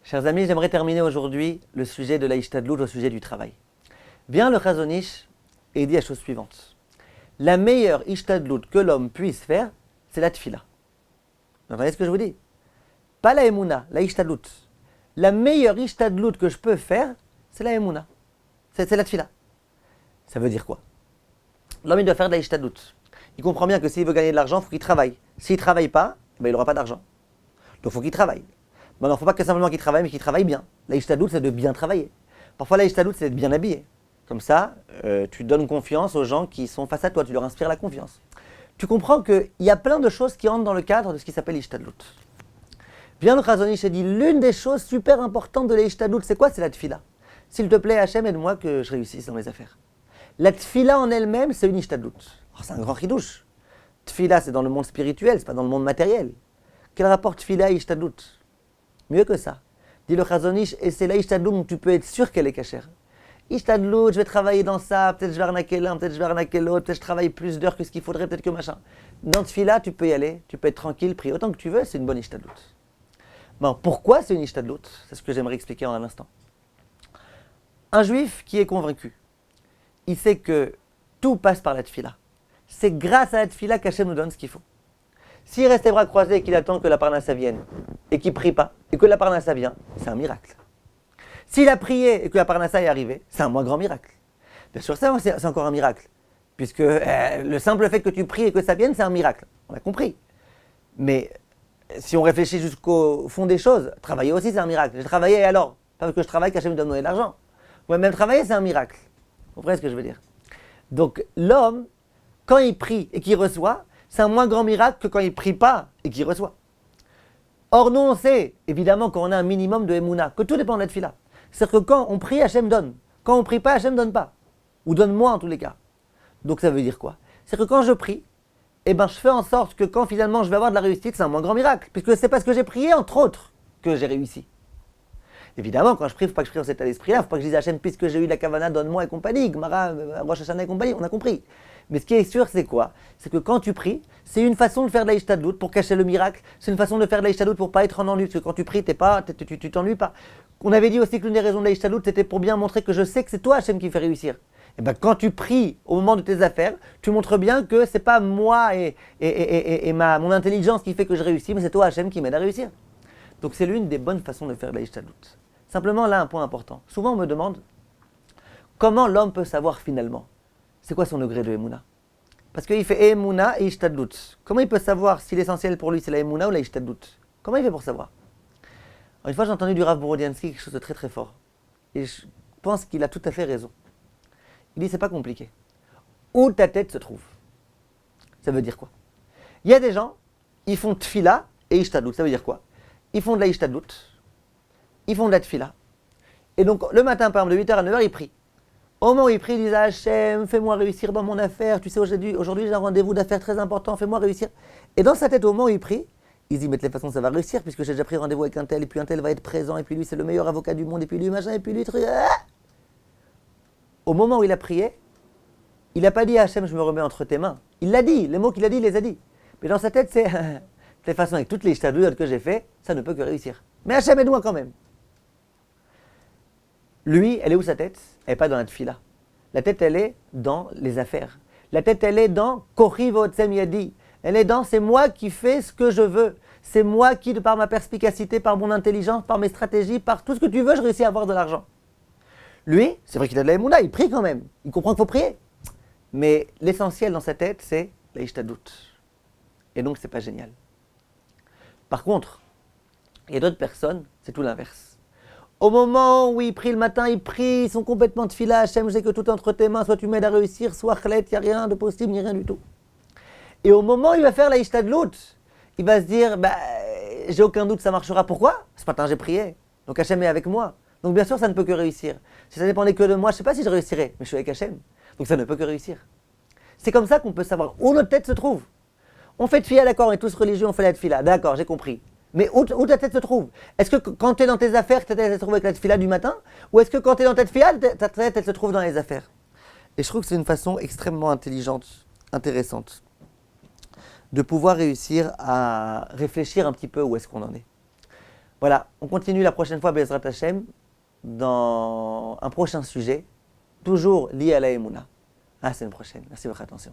Chers amis, j'aimerais terminer aujourd'hui le sujet de la Ishtadlout au sujet du travail. Vient le Chazon Ish et dit la chose suivante. La meilleure Ishtadlout que l'homme puisse faire, c'est la Tfila. Vous entendez ce que je vous dis? Pas la Emouna, la Ishtadlout. La meilleure Ishtadlout que je peux faire, c'est la Emouna. C'est la Tfila. Ça veut dire quoi? L'homme, il doit faire de la Ishtadlout. Il comprend bien que s'il veut gagner de l'argent, il faut qu'il travaille. S'il ne travaille pas, il n'aura pas d'argent. Donc il faut qu'il travaille. Il ne faut pas que simplement qu'il travaille, mais qu'il travaille bien. La Ishtadlout, c'est de bien travailler. Parfois, la Ishtadlout, c'est de bien habiller. Comme ça, tu donnes confiance aux gens qui sont face à toi, tu leur inspires la confiance. Tu comprends qu'il y a plein de choses qui entrent dans le cadre de ce qui s'appelle l'Ishtadlout. Bien le Chazon Ish dit, l'une des choses super importantes de l'Ishtadlout, c'est quoi? C'est la Tfila. S'il te plaît, Hachem, aide-moi que je réussisse dans mes affaires. La Tfila en elle-même, c'est une Ishtadlout. C'est un grand chidouche. Tfila, c'est dans le monde spirituel, c'est pas dans le monde matériel. Quel rapport Tfila et Ishtadlout? Mieux que ça. Dit le Chazon Ish, et c'est la Ishtadlout où tu peux être sûr qu'elle est cachère. Ishtadlout, je vais travailler dans ça, peut-être je vais arnaquer l'un, peut-être je vais arnaquer l'autre, peut-être je travaille plus d'heures que ce qu'il faudrait, peut-être que machin. Dans Tfila, tu peux y aller, tu peux être tranquille, prier autant que tu veux, c'est une bonne Ishtadlout. Bon, pourquoi c'est une Ishtadlout? C'est ce que j'aimerais expliquer en un instant. Un juif qui est convaincu, il sait que tout passe par la Tfila. C'est grâce à la Tfila qu'Hachem nous donne ce qu'il faut. S'il reste les bras croisés et qu'il attend que la parnassa vienne, et qu'il ne prie pas, et que la parnassa vient, c'est un miracle. S'il a prié et que la parnassa est arrivée, c'est un moins grand miracle. Bien sûr, ça, c'est encore un miracle. Puisque le simple fait que tu pries et que ça vienne, c'est un miracle. On a compris. Mais si on réfléchit jusqu'au fond des choses, travailler aussi, c'est un miracle. J'ai travaillé et alors? Pas que je travaille qu'Hachem me donne de l'argent. Ouais, même travailler, c'est un miracle. Vous comprenez ce que je veux dire? Donc, l'homme, quand il prie et qu'il reçoit, c'est un moins grand miracle que quand il ne prie pas et qu'il reçoit. Or, nous, on sait, évidemment, qu'on a un minimum de Emouna, que tout dépend de la Tfila. C'est-à-dire que quand on prie, Hachem donne. Quand on ne prie pas, Hachem ne donne pas. Ou donne moins en tous les cas. Donc, ça veut dire quoi? C'est que quand je prie, je fais en sorte que quand finalement je vais avoir de la réussite, c'est un moins grand miracle. Puisque c'est parce que j'ai prié, entre autres, que j'ai réussi. Évidemment, quand je prie, il ne faut pas que je prie dans cet état d'esprit-là. Il ne faut pas que je dise Hachem, puisque j'ai eu la Kavana, donne-moi et compagnie. Gmara, Rosh Hashanah et compagnie, on a compris. Mais ce qui est sûr, c'est quoi? C'est que quand tu pries, c'est une façon de faire de la Ishtadlout pour cacher le miracle. C'est une façon de faire de la Ishtadlout pour ne pas être en ennui. Parce que quand tu pries, tu t'ennuies pas. On avait dit aussi que l'une des raisons de la Ishtadlout, c'était pour bien montrer que je sais que c'est toi, Hachem, qui fait réussir. Et quand tu pries au moment de tes affaires, tu montres bien que c'est pas moi et mon intelligence qui fait que je réussis, mais c'est toi, Hachem, qui m'aide à réussir. Donc c'est l'une des bonnes façons de faire de la Ishtadlout. Simplement là, un point important. Souvent on me demande comment l'homme peut savoir finalement c'est quoi son degré de Emouna. Parce qu'il fait Emouna et Ishtadlout. Comment il peut savoir si l'essentiel pour lui c'est la Emouna ou la Ishtadlout? Comment il fait pour savoir? Alors, une fois j'ai entendu du Rav Borodiansky quelque chose de très très fort. Et je pense qu'il a tout à fait raison. Il dit c'est pas compliqué. Où ta tête se trouve. Ça veut dire quoi? Il y a des gens, ils font Tfila et Ishtadlout. Ça veut dire quoi? Ils font de la Ishtadlout. Ils font de la Tfila. Et donc, le matin, par exemple, de 8h à 9h, ils prient. Au moment où ils prient, ils disent Hachem, fais-moi réussir dans mon affaire. Tu sais, aujourd'hui j'ai un rendez-vous d'affaires très important, fais-moi réussir. Et dans sa tête, au moment où ils prient, ils se disent mais de toute façon, ça va réussir, puisque j'ai déjà pris rendez-vous avec un tel, et puis un tel va être présent, et puis lui, c'est le meilleur avocat du monde, et puis lui, machin, et puis lui, truc. Au moment où il a prié, il n'a pas dit Hachem, je me remets entre tes mains. Il l'a dit, les mots qu'il a dit, il les a dit. Mais dans sa tête, c'est de toute façon, avec toutes les Ishtadlout que j'ai fait, ça ne peut que réussir. Mais Hachem, aide-moi quand même. Lui, elle est où sa tête? Elle n'est pas dans la tfila. La tête, elle est dans les affaires. La tête, elle est dans Kochi Votsem Yadi. Elle est dans c'est moi qui fais ce que je veux. C'est moi qui, de par ma perspicacité, par mon intelligence, par mes stratégies, par tout ce que tu veux, je réussis à avoir de l'argent. Lui, c'est vrai qu'il a de la Emouna, il prie quand même. Il comprend qu'il faut prier. Mais l'essentiel dans sa tête, c'est la Ishtadlout. Et donc, c'est pas génial. Par contre, il y a d'autres personnes, c'est tout l'inverse. Au moment où ils prient le matin, ils sont complètement tfila, Hachem, je sais que tout est entre tes mains, soit tu m'aides à réussir, soit chlet, il n'y a rien de possible, ni rien du tout. Et au moment où il va faire la Ishtadlout, il va se dire, j'ai aucun doute, ça marchera. Pourquoi? Ce matin, j'ai prié, donc Hachem est avec moi. Donc bien sûr, ça ne peut que réussir. Si ça dépendait que de moi, je ne sais pas si je réussirais, mais je suis avec Hachem, donc ça ne peut que réussir. C'est comme ça qu'on peut savoir où notre tête se trouve. On fait tfila, d'accord, on est tous religieux, on fait la tfila, d'accord, j'ai compris. Mais où ta tête se trouve? Est-ce que quand tu es dans tes affaires, ta tête se trouve avec la tfila du matin? Ou est-ce que quand tu es dans ta tfila, ta tête elle se trouve dans les affaires? Et je trouve que c'est une façon extrêmement intelligente, intéressante, de pouvoir réussir à réfléchir un petit peu où est-ce qu'on en est. Voilà, on continue la prochaine fois, Bezrat Hashem, dans un prochain sujet, toujours lié à la Emouna. À la semaine prochaine. Merci de votre attention.